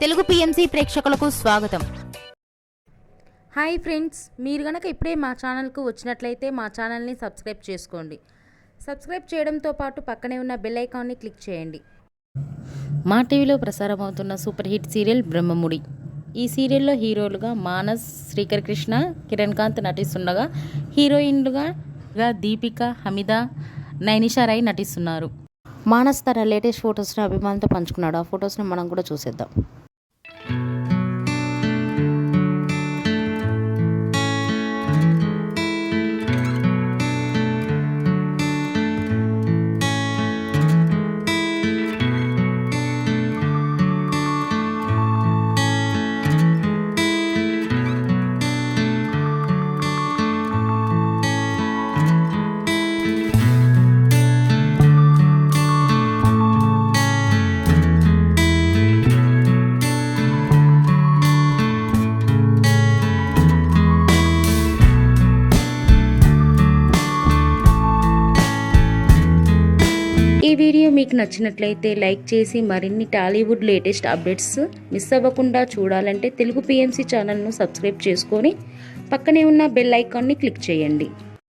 Telugu PMC ప్రేక్షకులకు స్వాగతం. Hi friends, మీరు గనక ఇప్పుడే మా ఛానల్కు వచ్చినట్లయితే మా ఛానల్ని సబ్స్క్రైబ్ చేసుకోండి. సబ్స్క్రైబ్ చేయడంతో పాటు పక్కనే ఉన్న బెల్ ఐకాన్ని క్లిక్ చేయండి. మా టీవీలో ప్రసారం అవుతున్న సూపర్ హిట్ సీరియల్ బ్రహ్మముడి. ఈ సీరియల్లో హీరోలుగా మానస్, శ్రీకర్ కృష్ణ, కిరణ్ కాంత్ నటిస్తుండగా హీరోయిన్లుగా దీపిక, హమీద, నైనిషా రాయ్ నటిస్తున్నారు. మానస్ తన లేటెస్ట్ ఫొటోస్ని అభిమానులతో పంచుకున్నాడు. ఆ ఫొటోస్ని మనం కూడా చూసేద్దాం. ఈ వీడియో మీకు నచ్చినట్లయితే లైక్ చేసి మరిన్ని టాలీవుడ్ లేటెస్ట్ అప్డేట్స్ మిస్ అవ్వకుండా చూడాలంటే తెలుగు పిఎంసి ఛానల్ను సబ్స్క్రైబ్ చేసుకొని పక్కనే ఉన్న బెల్ ఐకాన్ని క్లిక్ చేయండి.